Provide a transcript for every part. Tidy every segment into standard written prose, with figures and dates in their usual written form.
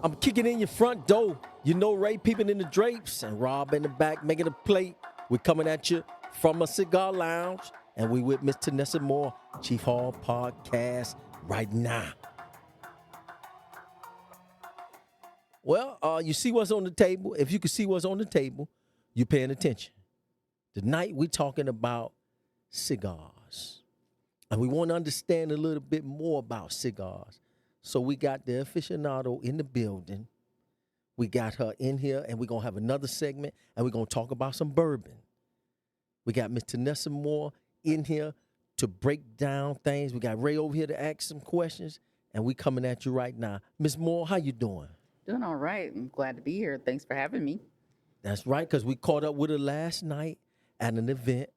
I'm kicking in your front door. You know Ray peeping in the drapes and Rob in the back making a plate. We're coming at you from a cigar lounge, and we with Miss Tenessa Moore, Chief Hall Podcast right now. Well, you see what's on the table. If you can see what's on the table, you're paying attention. Tonight we're talking about cigars. And we want to understand a little bit more about cigars. So we got the aficionado in the building. We got her in here, and we're going to have another segment, and we're going to talk about some bourbon. We got Miss Tenessa Moore in here to break down things. We got Ray over here to ask some questions, and we coming at you right now. Miss Moore, how you doing? Doing all right. I'm glad to be here. Thanks for having me. That's right, because we caught up with her last night at an event,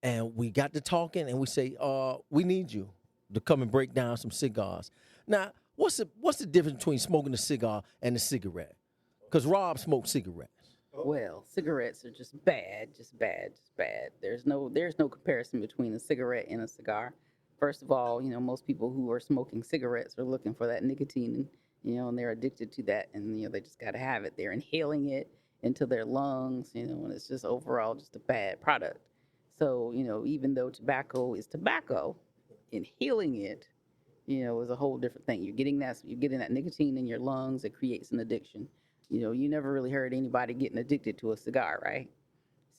and we got to talking, and we say, we need you to come and break down some cigars. Now, what's the difference between smoking a cigar and a cigarette? Because Rob smoked cigarettes. Well, cigarettes are just bad, just bad, just bad. There's no comparison between a cigarette and a cigar. First of all, most people who are smoking cigarettes are looking for that nicotine, and they're addicted to that, and they just got to have it. They're inhaling it into their lungs, and it's just overall just a bad product. So, even though tobacco is tobacco, inhaling it, is a whole different thing. You're getting that nicotine in your lungs. It creates an addiction. You never really heard anybody getting addicted to a cigar, right?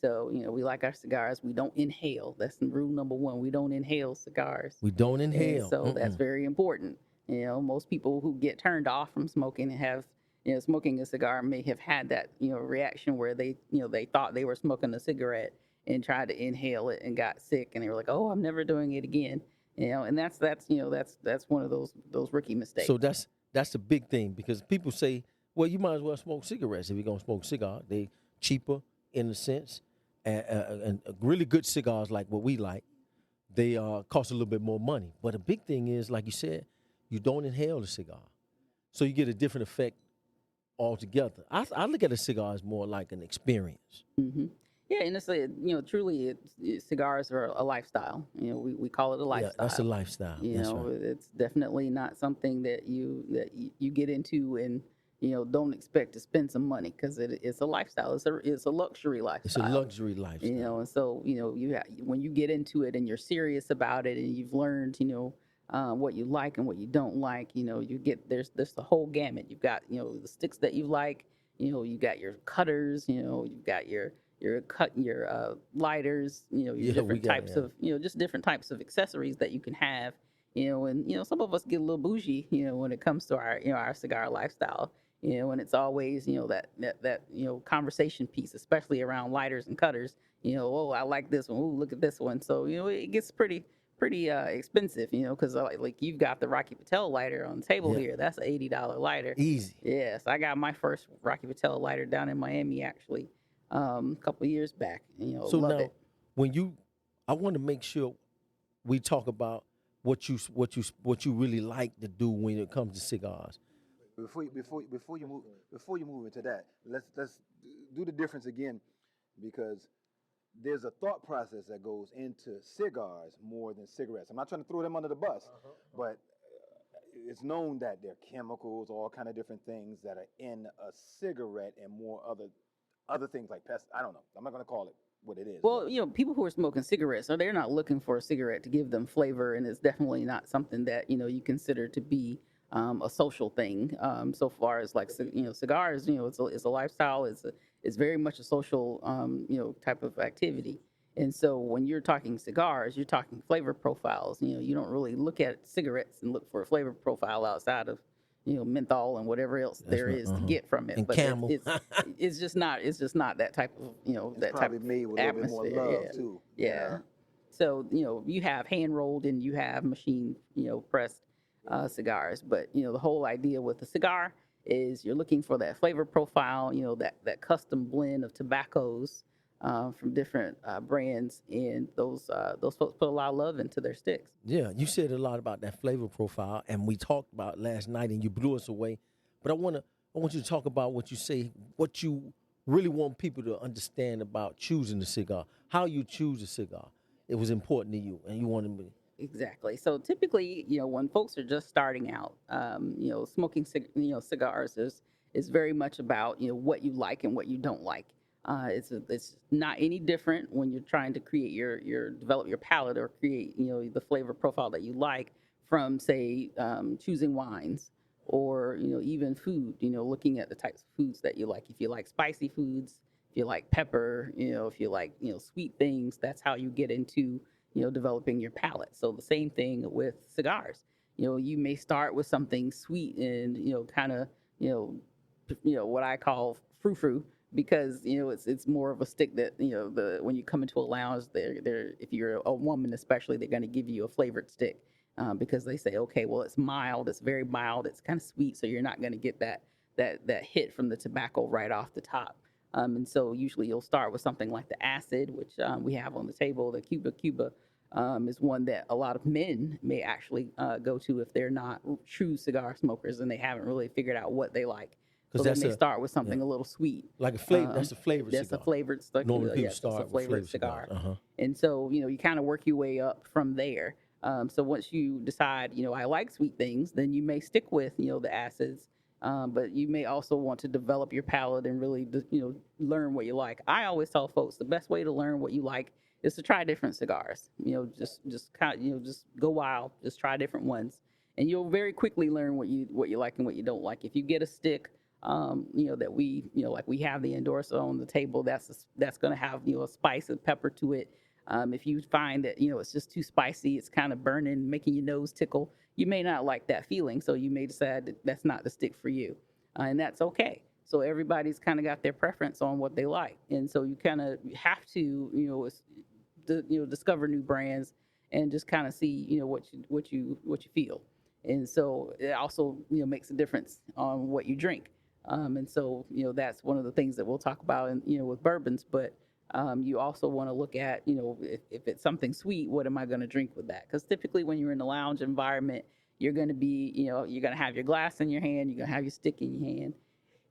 So, we like our cigars. We don't inhale. That's rule number one. We don't inhale cigars. We don't inhale. And so that's very important. Most people who get turned off from smoking and have, smoking a cigar may have had that, reaction where they thought they were smoking a cigarette and tried to inhale it and got sick, and they were like, "Oh, I'm never doing it again." And that's one of those rookie mistakes. So that's a big thing, because people say, well, you might as well smoke cigarettes if you're gonna smoke cigar. They cheaper in a sense, and really good cigars like what we like, they cost a little bit more money. But the big thing is, like you said, you don't inhale the cigar, so you get a different effect altogether. I look at a cigar as more like an experience. Mm-hmm. Yeah, and it's truly, cigars are a lifestyle. We call it a lifestyle. Yeah, that's a lifestyle. That's right. It's definitely not something that you get into and don't expect to spend some money, because it's a lifestyle. It's a luxury lifestyle. It's a luxury lifestyle. And so when you get into it and you're serious about it, and you've learned what you like and what you don't like, you get there's the whole gamut. You've got the sticks that you like. You got your cutters. You've got your lighters, your different types of, just different types of accessories that you can have, and some of us get a little bougie, when it comes to our cigar lifestyle, and it's always, that conversation piece, especially around lighters and cutters, oh, I like this one, oh, look at this one. So, it gets pretty expensive, because like you've got the Rocky Patel lighter on the table here. That's an $80 lighter. Easy. Yes, I got my first Rocky Patel lighter down in Miami, actually. A couple of years back. So love now, it. I want to make sure we talk about what you really like to do when it comes to cigars. Before you move into that, let's do the difference again, because there's a thought process that goes into cigars more than cigarettes. I'm not trying to throw them under the bus, but it's known that there are chemicals, all kind of different things that are in a cigarette, and more other things like pest. I don't know. I'm not going to call it what it is. Well, people who are smoking cigarettes, they're not looking for a cigarette to give them flavor, and it's definitely not something that you consider to be a social thing. So far as like cigars, it's a lifestyle. It's very much a social type of activity. And so when you're talking cigars, you're talking flavor profiles. You don't really look at cigarettes and look for a flavor profile outside of menthol and whatever else there is to get from it. And but Camel. it's just not that type of it's that type of made with a little bit more atmosphere. love too. Yeah. So you have hand rolled and you have machine pressed cigars, but the whole idea with the cigar is you're looking for that flavor profile, that custom blend of tobaccos from different brands, and those folks put a lot of love into their sticks. Yeah, you said a lot about that flavor profile, and we talked about last night, and you blew us away. But I want you to talk about what you really want people to understand about choosing the cigar, how you choose a cigar. It was important to you, and you wanted me. Exactly. So typically, when folks are just starting out, smoking, cigars is very much about what you like and what you don't like. It's not any different when you're trying to create your develop your palate or create the flavor profile that you like from say choosing wines or even food. Looking at the types of foods that you like. If you like spicy foods, if you like pepper, if you like sweet things, that's how you get into developing your palate. So the same thing with cigars. You may start with something sweet and kind of you know what I call frou-frou because it's more of a stick that the when you come into a lounge, they're if you're a woman especially, they're going to give you a flavored stick because they say, okay, well, it's mild, it's very mild, it's kind of sweet, so you're not going to get that hit from the tobacco right off the top. And so usually you'll start with something like the acid, which we have on the table. The Cuba is one that a lot of men may actually go to if they're not true cigar smokers and they haven't really figured out what they like. So they may start with something a little sweet. Like a flavor. That's a flavored cigar. That's a flavored cigar. Normally people Yes, start a flavored with cigar. Uh-huh. And so, you kind of work your way up from there. So once you decide, I like sweet things, then you may stick with, the acids. But you may also want to develop your palate and really, learn what you like. I always tell folks the best way to learn what you like is to try different cigars. Just kind of, just go wild, just try different ones, and you'll very quickly learn what you like and what you don't like. If you get a stick, that we, like we have the endorser on the table, that's going to have a spice and pepper to it. If you find that it's just too spicy, it's kind of burning, making your nose tickle, you may not like that feeling, so you may decide that that's not the stick for you, and that's okay. So everybody's kind of got their preference on what they like, and so you kind of have to discover new brands and just kind of see what you feel, and so it also makes a difference on what you drink. And so, that's one of the things that we'll talk about with bourbons. But you also want to look at, if it's something sweet, what am I going to drink with that? Because typically when you're in a lounge environment, you're going to be, you're going to have your glass in your hand, you're going to have your stick in your hand,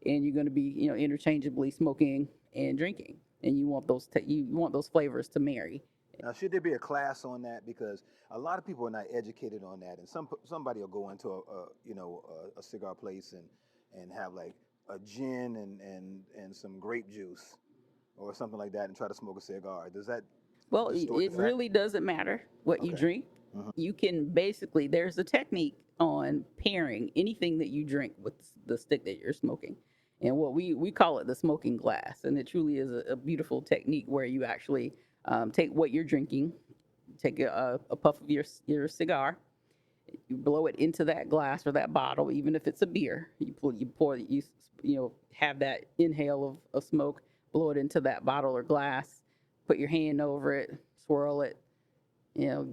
and you're going to be, interchangeably smoking and drinking. And you want you want those flavors to marry. Now, should there be a class on that? Because a lot of people are not educated on that, and somebody will go into a cigar place and have like a gin and some grape juice or something like that and try to smoke a cigar. Does that? Well, it really doesn't matter what you drink. Mm-hmm. You can basically, there's a technique on pairing anything that you drink with the stick that you're smoking. And what we call it the smoking glass. And it truly is a beautiful technique where you actually take what you're drinking, take a puff of your cigar, you blow it into that glass or that bottle, even if it's a beer. You have that inhale of smoke, blow it into that bottle or glass, put your hand over it, swirl it,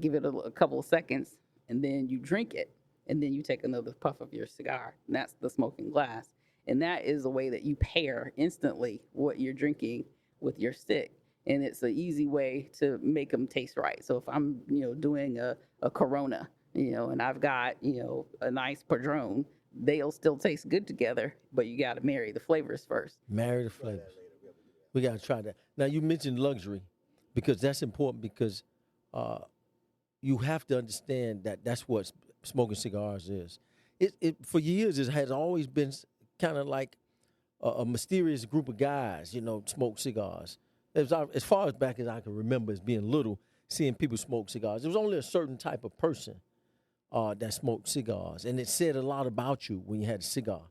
give it a couple of seconds, and then you drink it, and then you take another puff of your cigar. And that's the smoking glass. And that is a way that you pair instantly what you're drinking with your stick. And it's an easy way to make them taste right. So if I'm, doing a Corona, and I've got, a nice Padron, they'll still taste good together, but you got to marry the flavors first. Marry the flavors. We got to try that. Now, you mentioned luxury because that's important because you have to understand that that's what smoking cigars is. It for years, it has always been kind of like a mysterious group of guys, smoke cigars. As far as back as I can remember as being little, seeing people smoke cigars, there was only a certain type of person that smoked cigars. And it said a lot about you when you had a cigar.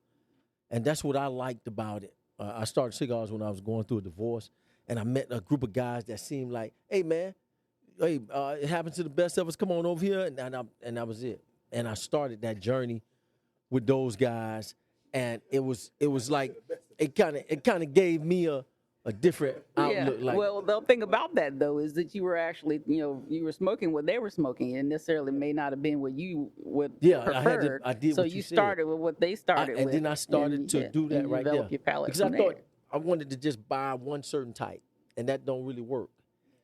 And that's what I liked about it. I started cigars when I was going through a divorce, and I met a group of guys that seemed like, hey, man, it happens to the best of us. Come on over here. And that was it. And I started that journey with those guys. And it was like, it kind of gave me a different outlook. Yeah. Well, the thing about that though is that you were actually, you were smoking what they were smoking, and necessarily may not have been what you would preferred. I did. So what you started with what they started with, and then I started to do that right there. Your palate because I thought I wanted to just buy one certain type, and that don't really work.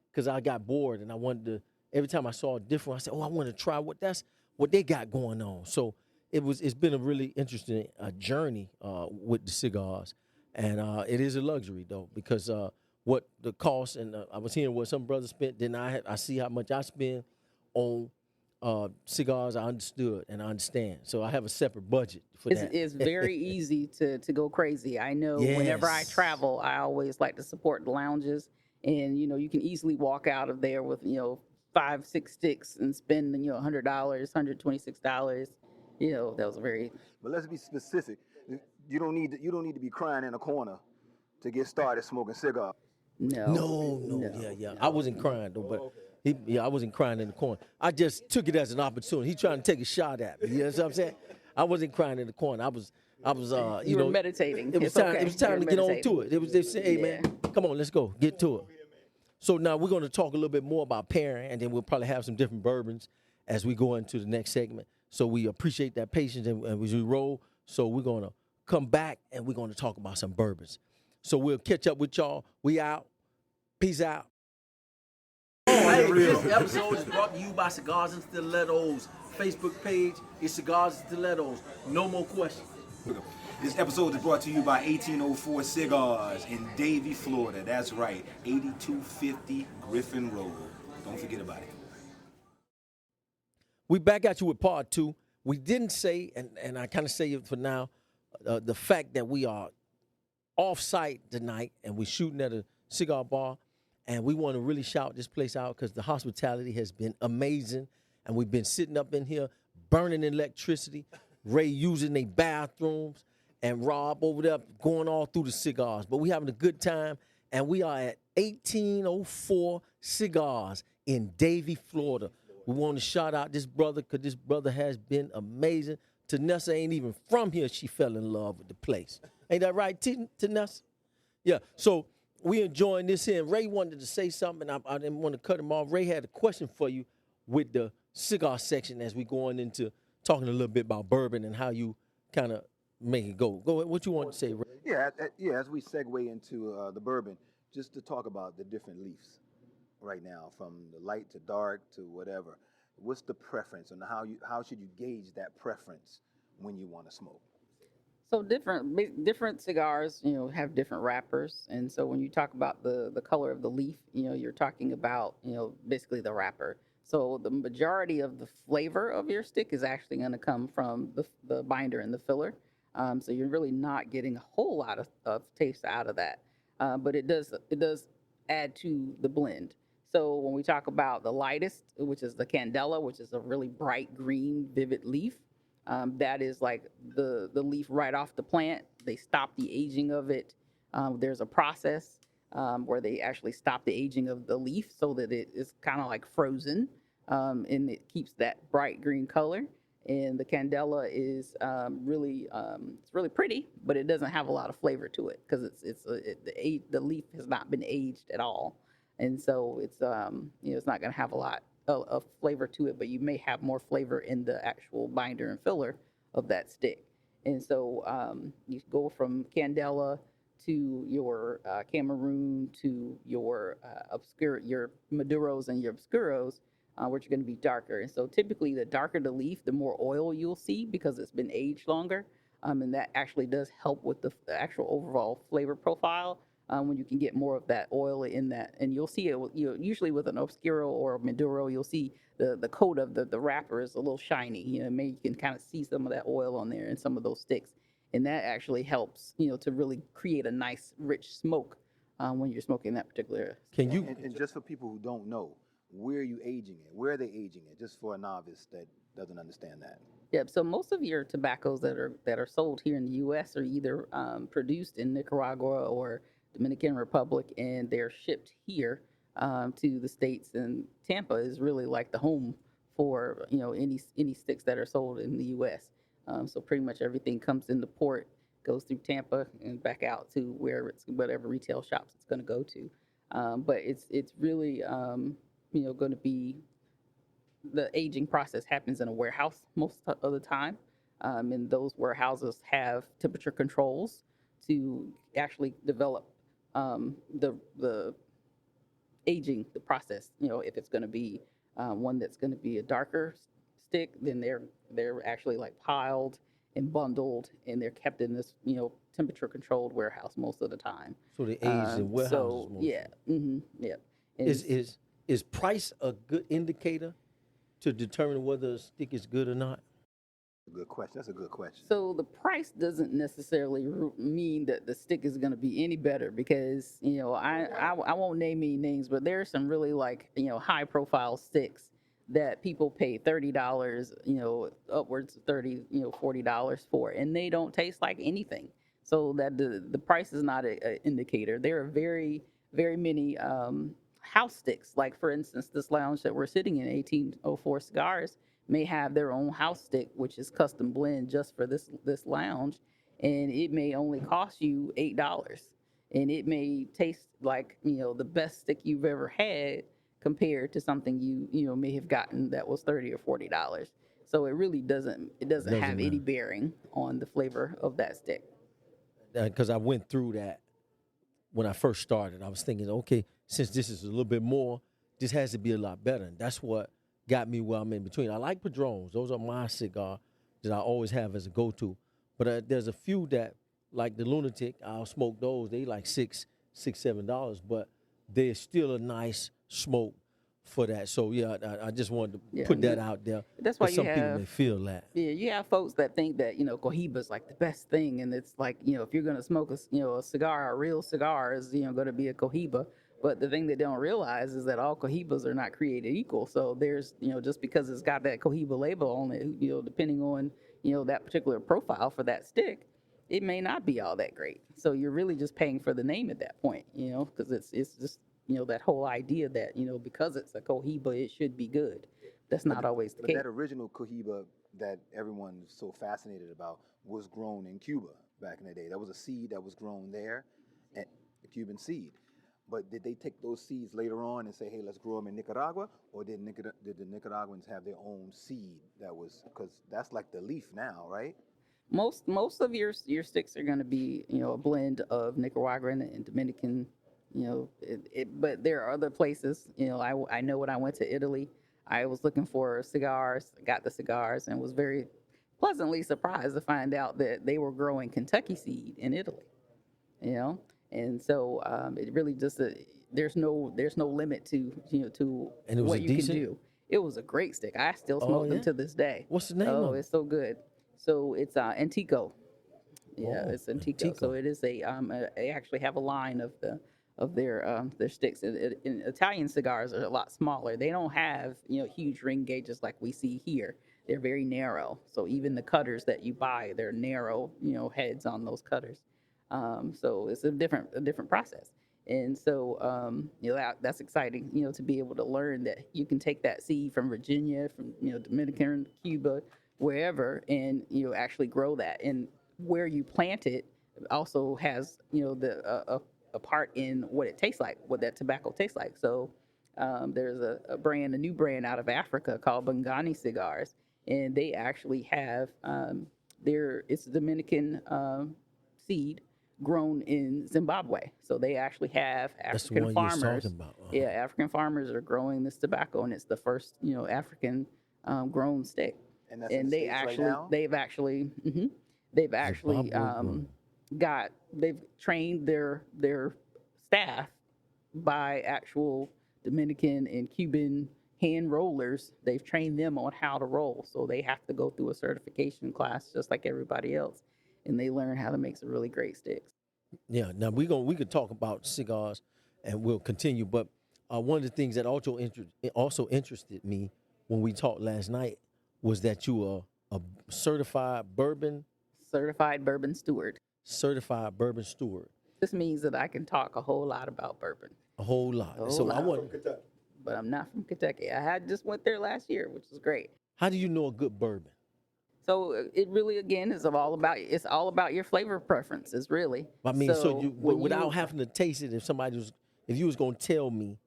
Because I got bored, and I wanted to. Every time I saw a different, I said, "Oh, I want to try what they got going on." So it's been a really interesting journey with the cigars. And it is a luxury, though, because what the cost, and I was hearing what some brothers spent, then I see how much I spend on cigars, I understood and I understand. So I have a separate budget for that. It's very easy to go crazy. I know whenever I Yes. travel, I always like to support the lounges, and you can easily walk out of there with 5, 6 sticks and spend $100, $126. That was very But let's be specific. You don't need to be crying in a corner to get started smoking cigar. No, yeah. I wasn't crying though, but I wasn't crying in the corner. I just took it as an opportunity. He trying to take a shot at me. You know what I'm saying? I wasn't crying in the corner. I was You were meditating. It was It's time. okay. It was time You're to get on meditating. to it. It was they said, hey man, come on, let's go, get to it. So now we're going to talk a little bit more about pairing, and then we'll probably have some different bourbons as we go into the next segment. So we appreciate that patience and as we roll. So we're going to come back and we're going to talk about some bourbons. So we'll catch up with y'all. We out. Peace out. Hey, this episode is brought to you by Cigars and Stilettos. Facebook page is Cigars and Stilettos. No more questions. This episode is brought to you by 1804 Cigars in Davie, Florida. That's right, 8250 Griffin Road. Don't forget about it. We back at you with part 2. We didn't say, and I kind of say it for now, the fact that we are off-site tonight and we're shooting at a cigar bar, and we want to really shout this place out because the hospitality has been amazing, and we've been sitting up in here burning electricity, Ray using their bathrooms, and Rob over there going all through the cigars. But we having a good time, and we are at 1804 Cigars in Davie, Florida. We want to shout out this brother because this brother has been amazing. Tenessa ain't even from here. She fell in love with the place. Ain't that right, Tenessa? Yeah, so we enjoying this here. And Ray wanted to say something. I didn't want to cut him off. Ray had a question for you with the cigar section as we going into talking a little bit about bourbon and how you kind of make it go. Go ahead. What you want to say, Ray? Yeah. As we segue into the bourbon, just to talk about the different leaves right now, from the light to dark to whatever. What's the preference, and how should you gauge that preference when you want to smoke? So different cigars, have different wrappers, and so when you talk about the color of the leaf, you're talking about basically the wrapper. So the majority of the flavor of your stick is actually going to come from the binder and the filler. So you're really not getting a whole lot of taste out of that, but it does add to the blend. So when we talk about the lightest, which is the Candela, which is a really bright green, vivid leaf, that is like the leaf right off the plant. They stop the aging of it. There's a process where they actually stop the aging of the leaf so that it is kind of like frozen, and it keeps that bright green color. And the Candela is it's really pretty, but it doesn't have a lot of flavor to it because the leaf has not been aged at all, and so it's it's not going to have a lot of flavor to it. But you may have more flavor in the actual binder and filler of that stick. And so you go from Candela to your Cameroon to your your Maduros and your Obscuros, which are going to be darker. And so typically the darker the leaf, the more oil you'll see because it's been aged longer. And that actually does help with the actual overall flavor profile when you can get more of that oil in that. And you'll see it usually with an Obscuro or a Maduro, you'll see the coat of the wrapper is a little shiny. Maybe you can kind of see some of that oil on there in some of those sticks. And that actually helps, to really create a nice, rich smoke when you're smoking that particular. Can you? And just for people who don't know, where are you aging it? Where are they aging it? Just for a novice that doesn't understand that. Yep. So most of your tobaccos that are sold here in the U.S. are either produced in Nicaragua or Dominican Republic, and they're shipped here to the States. And Tampa is really like the home for any sticks that are sold in the U.S. So pretty much everything comes into port, goes through Tampa, and back out to whatever retail shops it's going to go to. But it's really going to be, the aging process happens in a warehouse most of the time, and those warehouses have temperature controls to actually develop the aging, the process. If it's going to be one that's going to be a darker stick, then they're actually like piled and bundled, and they're kept in this temperature controlled warehouse most of the time. So they age in warehouses. So most. yeah, yeah. Is price a good indicator to determine whether a stick is good or not? Good question. That's a good question. So the price doesn't necessarily mean that the stick is going to be any better because I won't name any names, but there are some really like high profile sticks that people pay $30, upwards of $40 for, and they don't taste like anything. So that the price is not an indicator. There are very many house sticks. Like for instance, this lounge that we're sitting in, 1804 Cigars, may have their own house stick, which is custom blend just for this lounge, and it may only cost you $8, and it may taste like the best stick you've ever had compared to something you may have gotten that was $30 or $40. So it really doesn't have any matter. bearing on the flavor of that stick. Because I went through that when I first started. I was thinking, okay, since this is a little bit more, this has to be a lot better. And that's what got me where I'm in between. I like Padrones. Those are my cigar that I always have as a go-to. But there's a few that, like the Lunatic, I'll smoke those. They like $7, but they're still a nice smoke for that. So yeah, I just wanted to put that out there. That's why you some have, people may feel that. Yeah, you have folks that think that Cohiba's like the best thing, and it's like if you're gonna smoke a cigar, a real cigar is going to be a Cohiba. But the thing they don't realize is that all Cohibas are not created equal. So there's just because it's got that Cohiba label on it, depending on that particular profile for that stick, it may not be all that great. So you're really just paying for the name at that point, because it's just that whole idea that because it's a Cohiba, it should be good. That's not always the But case. that original Cohiba that everyone's so fascinated about was grown in Cuba back in the day. That was a seed that was grown there, a Cuban seed. But did they take those seeds later on and say, hey, let's grow them in Nicaragua? Or did the Nicaraguans have their own seed that was, because that's like the leaf now, right? Most of your sticks are going to be a blend of Nicaraguan and Dominican, but there are other places. I know when I went to Italy, I was looking for cigars, got the cigars, and was very pleasantly surprised to find out that they were growing Kentucky seed in Italy. And so it really just there's no limit to to And it was what a you decent? can do. It was a great stick. I still smoke them yeah? to this day. What's the name Oh, of it? it's so good. So it's Antico. Yeah, Oh, it's Antico. Antico. So it is they actually have a line of their sticks. In Italian cigars are a lot smaller. They don't have huge ring gauges like we see here. They're very narrow. So even the cutters that you buy, they're narrow heads on those cutters. So it's a different process. And so that's exciting to be able to learn that you can take that seed from Virginia, from Dominican, Cuba, wherever, and actually grow that. And where you plant it also has a part in what it tastes like, what that tobacco tastes like. So there's a new brand out of Africa called Bangani Cigars, and they actually have it's Dominican seed grown in Zimbabwe. So they actually have That's the African one you was farmers. talking about. Uh-huh. Yeah, African farmers are growing this tobacco, and it's the first African grown stick. And that's in the States right now? They've actually Zimbabwe grown. they've trained their staff by actual Dominican and Cuban hand rollers. They've trained them on how to roll, so they have to go through a certification class just like everybody else, and they learn how to make some really great sticks. Yeah. Now we could talk about cigars, and we'll continue. But one of the things that also interested me when we talked last night was that you are a certified bourbon steward. Certified bourbon steward. This means that I can talk a whole lot about bourbon, A whole lot. A whole So lot. I want. but I'm not from Kentucky. I just went there last year, which was great. How do you know a good bourbon? So it really, again, is all about your flavor preferences, really. I mean, so you when without having to taste it, if you was going to tell me,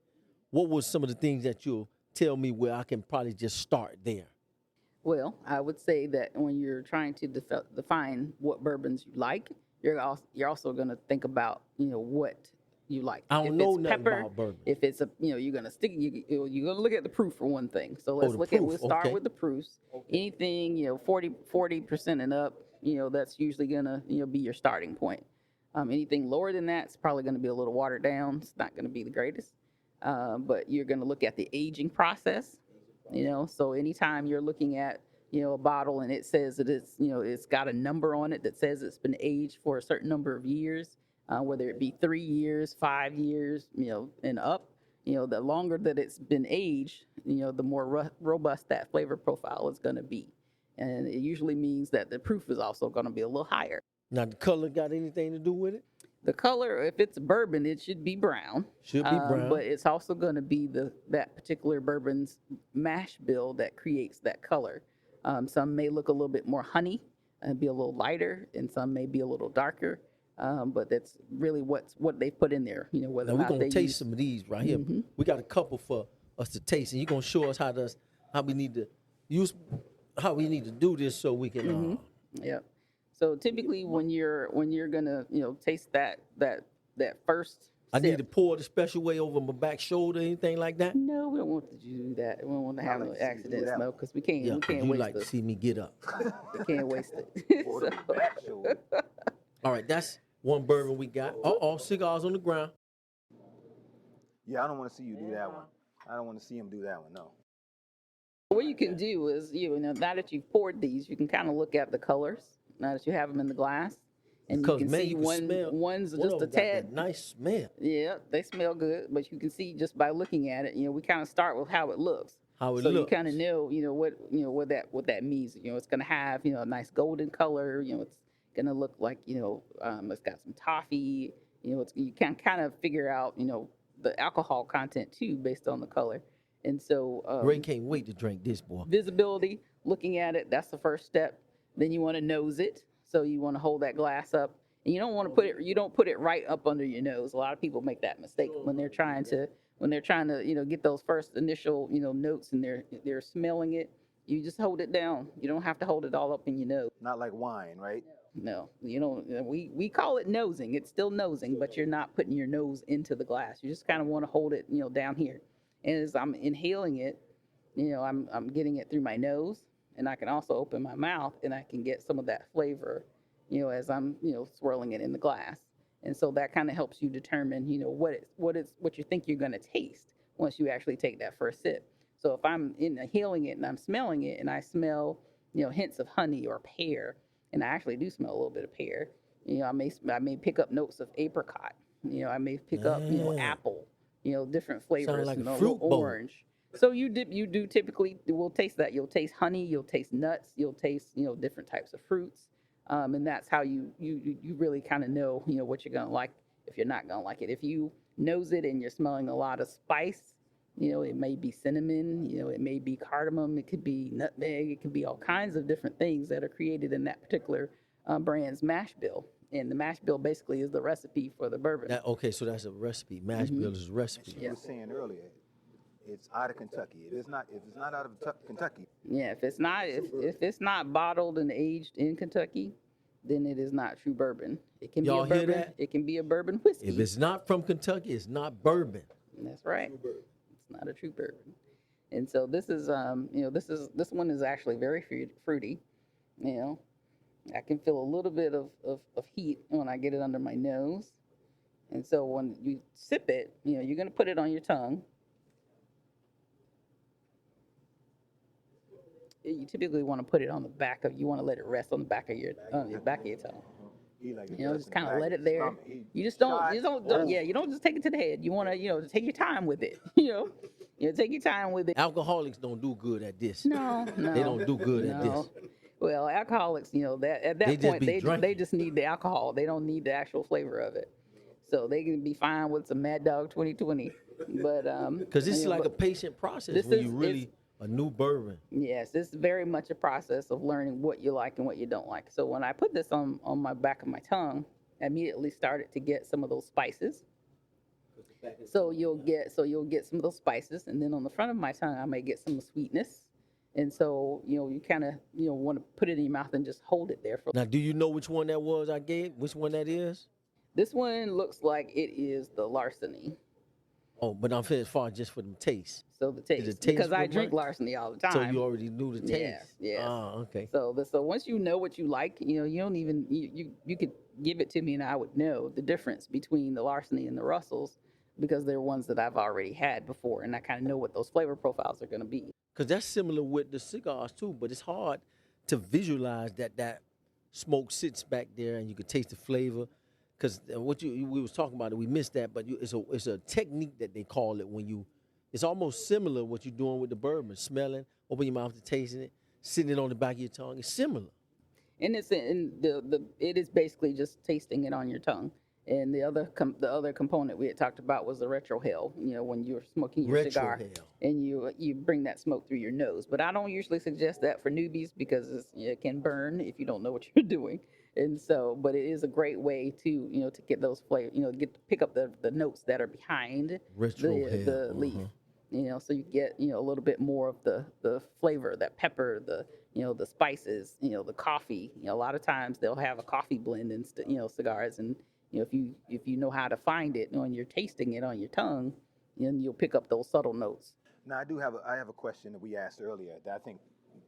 what was some of the things that you'll tell me where I can probably just start there? Well, I would say that when you're trying to define what bourbons you like, you're also going to think about what you like. I don't If know it's nothing pepper, about bourbon. If it's you're going to stick, you're going to look at the proof for one thing. So let's the we'll proof, start okay. with the proofs. Anything 40% and up, that's usually going to be your starting point. Anything lower than that, it's probably going to be a little watered down. It's not going to be the greatest. But you're going to look at the aging process. So anytime you're looking at, a bottle and it says that it's got a number on it that says it's been aged for a certain number of years, whether it be 3 years, 5 years, and up, the longer that it's been aged, the more robust that flavor profile is going to be. And it usually means that the proof is also going to be a little higher. Now, the color got anything to do with it? The color, if it's bourbon, it should be brown. Should be brown. But it's also going to be that particular bourbon's mash bill that creates that color. Some may look a little bit more honey and be a little lighter, and some may be a little darker. But that's really what they put in there. Whether Now, or we're not going they to taste use. some of these right here. We got a couple for us to taste, and you're going to show us how we need to do this so we can. Yep. So typically, when you're gonna taste that first. I need sip. to pour the special way over my back shoulder, anything like that? No, we don't want you to do that. We don't want to have like no to see you do accidents, that no, because we can't. Yeah, We can't you waste like to it. see me get up. We can't waste it. Or So- the back shoulder. All right, that's one bourbon we got. Cigars on the ground. Yeah, I don't want to see you do that one. I don't want to see him do that one. No. What you can do is, now that you've poured these, you can kind of look at the colors. Now that you have them in the glass, and Because, you can man, see you can smell. one's One just of a 'em got that tad. nice smell. Yeah, they smell good, but you can see just by looking at it. We kind of start with how it looks. How it So you looks. kind of know, what that means. It's gonna have, a nice golden color. It's gonna look like, it's got some toffee. You can kind of figure out, the alcohol content too based on the color. And so Ray can't wait to drink this, boy. visibility, looking at it, that's the first step. Then you want to nose it. So you want to hold that glass up. And you don't want to put it right up under your nose. A lot of people make that mistake when they're trying to get those first initial, notes, and they're smelling it. You just hold it down. You don't have to hold it all up in your nose. Not like wine, right? No, we call it nosing. It's still nosing, but you're not putting your nose into the glass. You just kind of want to hold it, down here. And as I'm inhaling it, I'm getting it through my nose, and I can also open my mouth and I can get some of that flavor, as I'm, swirling it in the glass. And so that kind of helps you determine, what you think you're going to taste once you actually take that first sip. So if I'm inhaling it and I'm smelling it and I smell, hints of honey or pear, and I actually do smell a little bit of pear, I may pick up notes of apricot, I may pick up, apple, different flavors, like a little fruit bowl. orange. So you do typically will taste that. You'll taste honey, you'll taste nuts, you'll taste, different types of fruits. And that's how you really kind of know, what you're going to like, if you're not going to like it. If you nose it and you're smelling a lot of spice, it may be cinnamon, it may be cardamom, it could be nutmeg, it could be all kinds of different things that are created in that particular brand's mash bill. And the mash bill basically is the recipe for the bourbon. So that's a recipe. Mash bill is a recipe. You were saying earlier, it's out of Kentucky. If it's not out of Kentucky, Yeah, if it's not bottled and aged in Kentucky, then it is not true bourbon. It can Y'all be a hear bourbon. that? It can be a bourbon whiskey. If it's not from Kentucky, it's not bourbon. That's right. It's not a true bourbon. And so this is this one is actually very fruity. I can feel a little bit of heat when I get it under my nose. And so when you sip it, you're going to put it on your tongue. You typically want to put it on the back of. You want to let it rest on the back of your tongue. he like Just kind of let it there. You just don't. You don't just take it to the head. You want to, take your time with it. Take your time with it. Alcoholics don't do good at this. No. They don't do good at this. Well, alcoholics, that at that They just point be they drinking. just need the alcohol. They don't need the actual flavor of it. So they can be fine with some Mad Dog 2020. But Because this is like a patient process this when is- you really a new bourbon. yes, it's very much a process of learning what you like and what you don't like. So when I put this on my back of my tongue, I immediately started to get some of those spices. So you'll get some of those spices, and then on the front of my tongue, I may get some sweetness. And so, you kind of, want to put it in your mouth and just hold it there for. Now, do you know which one that was I gave? Which one that is? This one looks like it is the larceny. Oh, but I'm saying as far as just for the taste. So the Is taste, it taste because I good, drink Mike? larceny all the time. So you already knew the taste. Yes, yes. Ah, okay. So once you know what you like, you don't even you could give it to me and I would know the difference between the larceny and the Russells because they're ones that I've already had before, and I kind of know what those flavor profiles are going to be. Because that's similar with the cigars too, but it's hard to visualize that smoke sits back there and you can taste the flavor. Because we was talking about it, we missed that, but it's a technique that they call it when you. It's almost similar what you're doing with the bourbon, smelling, open your mouth to tasting it, sitting it on the back of your tongue. It's similar. And it is basically just tasting it on your tongue. And the other component we had talked about was the retrohale. When you're smoking your cigar Retrohale. and you bring that smoke through your nose. But I don't usually suggest that for newbies because it can burn if you don't know what you're doing. And so, but it is a great way to to get those flavors, pick up the notes that are behind Retrohale. the leaf. So you get a little bit more of the flavor, that pepper, the spices, the coffee. A lot of times they'll have a coffee blend in cigars, and if you know how to find it when you're tasting it on your tongue, then you'll pick up those subtle notes. Now, I have a question that we asked earlier that I think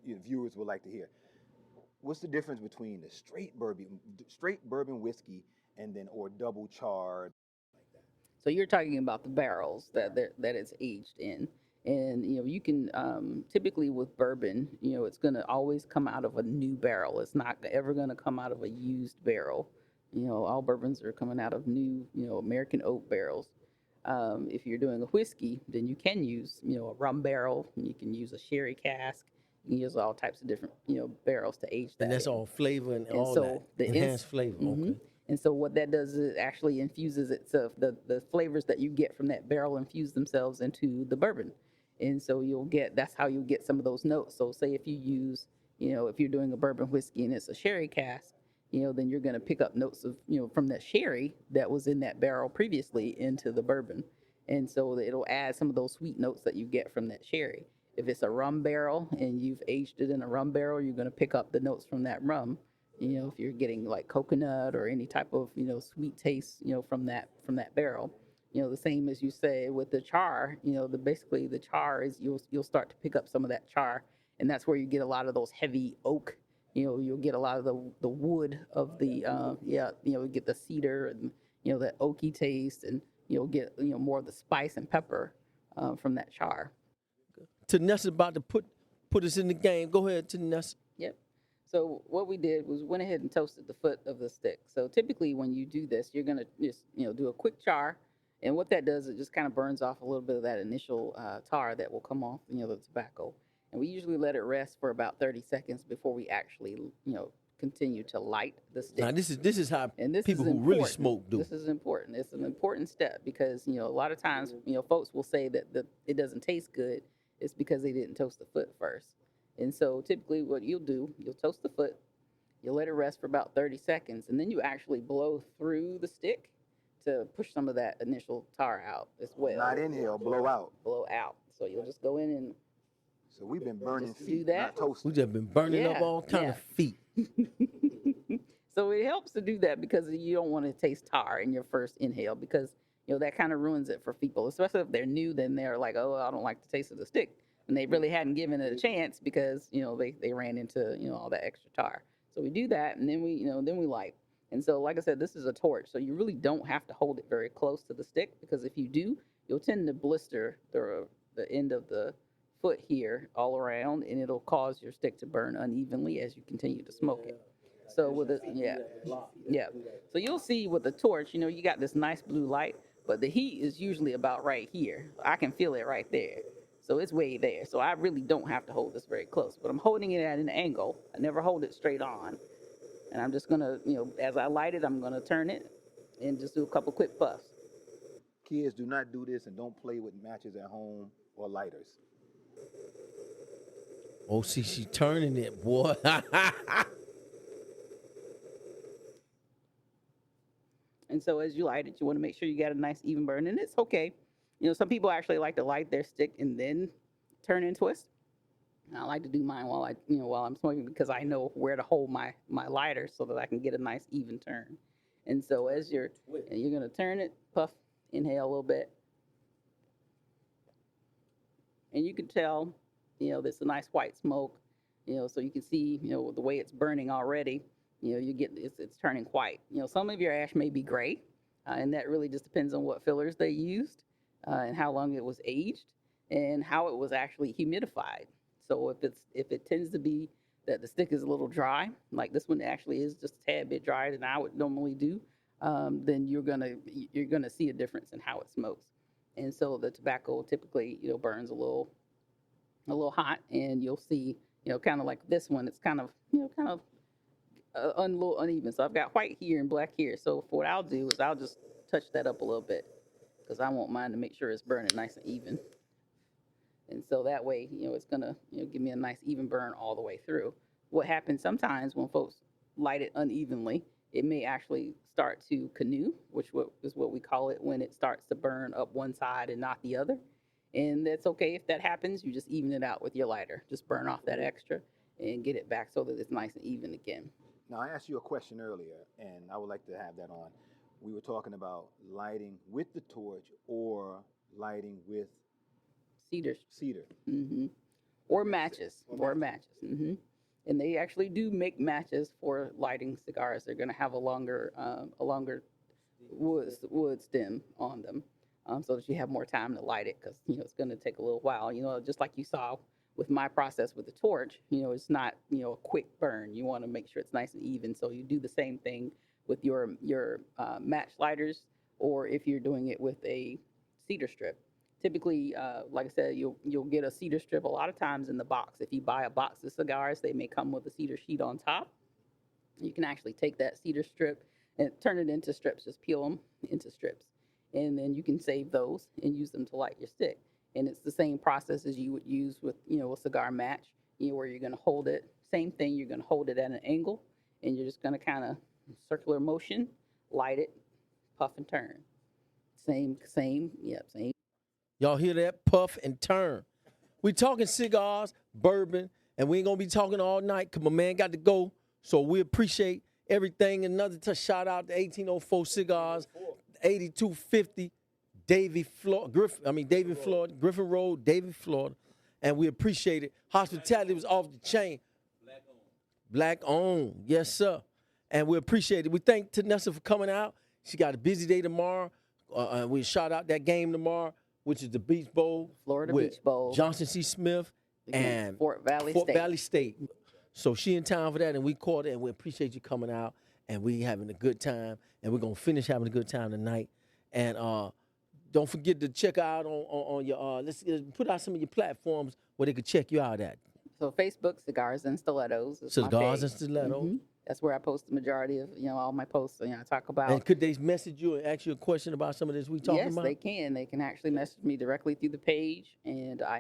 viewers would like to hear. What's the difference between the straight bourbon whiskey or double charred? So you're talking about the barrels that it's aged in, and you can typically with bourbon, it's going to always come out of a new barrel. It's not ever going to come out of a used barrel. All bourbons are coming out of new, American oak barrels. If you're doing a whiskey, then you can use, a rum barrel. You can use a sherry cask. You can use all types of different, barrels to age that. And that's in. all flavor and all so that. Enhanced flavor. Mhm. Okay. And so what that does is it actually infuses itself. The flavors that you get from that barrel infuse themselves into the bourbon. And so that's how you'll get some of those notes. So say if you use, if you're doing a bourbon whiskey and it's a sherry cask, then you're going to pick up notes of, from that sherry that was in that barrel previously into the bourbon. And so it'll add some of those sweet notes that you get from that sherry. If it's a rum barrel and you've aged it in a rum barrel, you're going to pick up the notes from that rum. If you're getting like coconut or any type of, sweet taste, from that barrel. The same as you say with the char, basically the char is you'll start to pick up some of that char, and that's where you get a lot of those heavy oak. You'll get a lot of the wood of the you get the cedar and that oaky taste, and you'll get more of the spice and pepper from that char. Tenessa's about to put us in the game. Go ahead, Tenessa. Yep. So what we did was went ahead and toasted the foot of the stick. So typically when you do this, you're gonna just do a quick char, and what that does, it just kind of burns off a little bit of that initial tar that will come off the tobacco. And we usually let it rest for about 30 seconds before we actually continue to light the stick. Now this is how And this people is who really important. smoke do. This is important. It's an important step because a lot of times folks will say that it doesn't taste good. It's because they didn't toast the foot first. And so typically what you'll do, you'll toast the foot, you'll let it rest for about 30 seconds, and then you actually blow through the stick to push some of that initial tar out as well. Not inhale, blow out. Blow out. So you'll just go in and So we've been burning Just do feet, that. not toasting. We just been burning up Yeah, all kind of yeah. feet. So it helps to do that because you don't want to taste tar in your first inhale because that kind of ruins it for people, especially if they're new. Then they're like, oh, I don't like the taste of the stick, and they really hadn't given it a chance because they ran into all that extra tar. So we do that, and then we light. And so, like I said, this is a torch, so you really don't have to hold it very close to the stick because if you do, you'll tend to blister the end of the foot here all around, and it'll cause your stick to burn unevenly as you continue to smoke it. So with it, yeah. So you'll see with the torch, you got this nice blue light, but the heat is usually about right here. I can feel it right there. So it's way there. So I really don't have to hold this very close, but I'm holding it at an angle. I never hold it straight on. And I'm just gonna, as I light it, I'm gonna turn it and just do a couple quick puffs. Kids, do not do this and don't play with matches at home or lighters. Oh, see, she turning it, boy. And so as you light it, you want to make sure you got a nice even burn. And it's okay. Some people actually like to light their stick and then turn and twist. And I like to do mine while I'm smoking because I know where to hold my lighter so that I can get a nice even turn. And so as you're going to turn it, puff, inhale a little bit. And you can tell, there's a nice white smoke, so you can see, the way it's burning already. You get it's turning white. Some of your ash may be gray, and that really just depends on what fillers they used, and how long it was aged, and how it was actually humidified. So if it tends to be that the stick is a little dry, like this one actually is just a tad bit drier than I would normally do, then you're gonna see a difference in how it smokes. And so the tobacco typically, burns a little hot, and you'll see, kind of like this one, it's kind of, a little uneven. So I've got white here and black here. So what I'll do is I'll just touch that up a little bit, because I want mine to make sure it's burning nice and even. And so that way, it's gonna, give me a nice even burn all the way through. What happens sometimes when folks light it unevenly, it may actually start to canoe, which is what we call it, when it starts to burn up one side and not the other. And that's okay if that happens. You just even it out with your lighter. Just burn off that extra and get it back so that it's nice and even again. Now, I asked you a question earlier, and I would like to have that on. We were talking about lighting with the torch or lighting with Cedar. Mm-hmm. Or matches. Mm-hmm. And they actually do make matches for lighting cigars. They're going to have a longer wood stem on them, so that you have more time to light it, because it's going to take a little while. Just like you saw with my process with the torch, it's not a quick burn. You want to make sure it's nice and even. So you do the same thing with your match lighters, or if you're doing it with a cedar strip. Typically, like I said, you'll get a cedar strip a lot of times in the box. If you buy a box of cigars, they may come with a cedar sheet on top. You can actually take that cedar strip and turn it into strips. Just peel them into strips, and then you can save those and use them to light your stick. And it's the same process as you would use with a cigar match, where you're going to hold it. Same thing. You're going to hold it at an angle, and you're just going to kind of circular motion, light it, puff and turn. Same. Y'all hear that? Puff and turn. We talking cigars, bourbon, and we ain't gonna be talking all night because my man got to go. So we appreciate everything. Another shout out to 1804 Cigars, 8250 Davie, Florida, Griffin Road, Davie, Florida. And we appreciate it. Hospitality was off the chain. Black owned. Yes, sir. And we appreciate it. We thank Tenessa for coming out. She got a busy day tomorrow. We shout out that game tomorrow, which is the Beach Bowl. Florida with Beach Bowl. Johnson C. Smith and Fort Valley State. So she in town for that, and we caught it, and we appreciate you coming out, and we having a good time, and we're going to finish having a good time tonight. And don't forget to check out on your, let's put out some of your platforms where they could check you out at. So Facebook, Cigars and Stilettos. Is Cigars my and Stilettos. Mm-hmm. That's where I post the majority of all my posts. I talk about. And could they message you and ask you a question about some of this we talking about? Yes, they can. They can actually message me directly through the page, and I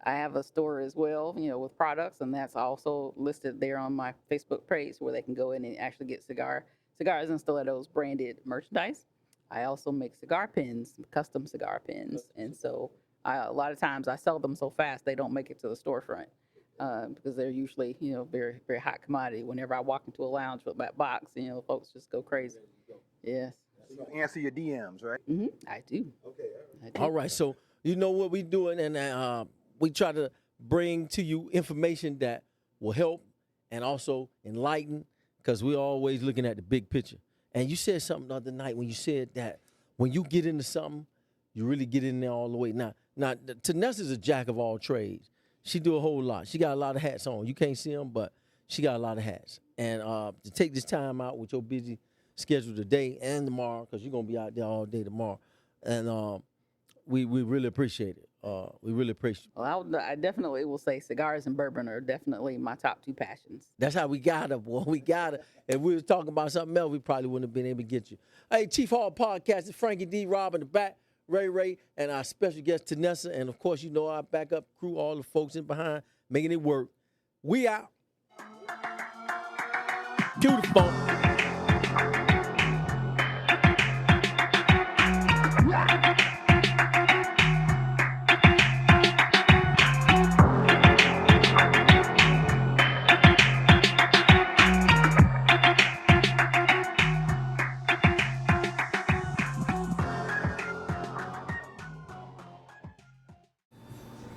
have a store as well, with products, and that's also listed there on my Facebook page, where they can go in and actually get Cigars and Stilettos branded merchandise. I also make cigar pins, custom cigar pins, and so a lot of times I sell them so fast they don't make it to the storefront. Because they're usually, very, very hot commodity. Whenever I walk into a lounge with that box, folks just go crazy. Yes. So you answer your DMs, right? Mm-hmm. I do. Okay. All right. So you know what we're doing, and we try to bring to you information that will help and also enlighten, because we're always looking at the big picture. And you said something the other night when you said that when you get into something, you really get in there all the way. Now Tenessa's a jack of all trades. She do a whole lot. She got a lot of hats on. You can't see them, but she got a lot of hats. And to take this time out with your busy schedule today and tomorrow, because you're going to be out there all day tomorrow, and we really appreciate it. We really appreciate it. Well, I definitely will say cigars and bourbon are definitely my top two passions. That's how we got her, boy. We got her. If we was talking about something else, we probably wouldn't have been able to get you. Hey, Chief Hall Podcast, it's Frankie D. Rob in the back. Ray, and our special guest, Tenessa, and of course, our backup crew, all the folks in behind, making it work. We out. Cue the phone.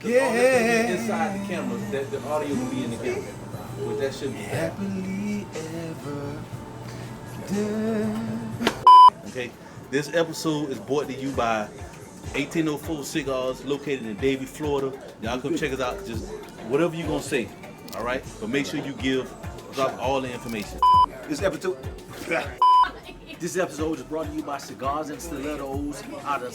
Yeah. Inside the camera, that the audio will be in the camera. But that should be Happily ever. Okay, this episode is brought to you by 1804 Cigars, located in Davie, Florida. Y'all come check us out. Just whatever you gonna say, all right? But make sure you drop all the information. This episode. This episode is brought to you by Cigars and Stilettos out of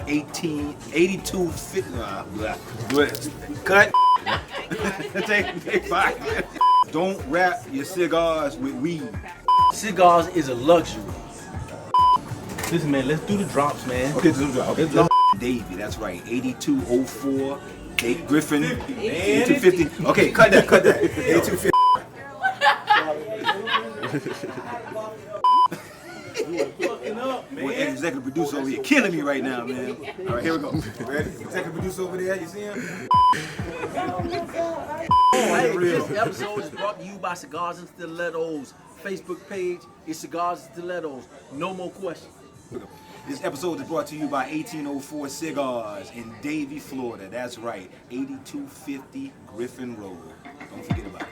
82 fit. Cut. Take 5. Don't wrap your cigars with weed. Cigars is a luxury. Listen, man, let's do the drops, man. Okay, Davey, that's right. 8204 Griffin. 8250. Okay, cut that. 8250. Boy, executive producer over here killing me right now, man. All right, here we go. Ready? Executive producer over there, you see him? Hey, this episode is brought to you by Cigars and Stilettos. Facebook page is Cigars and Stilettos. No more questions. This episode is brought to you by 1804 Cigars in Davie, Florida. That's right, 8250 Griffin Road. Don't forget about it.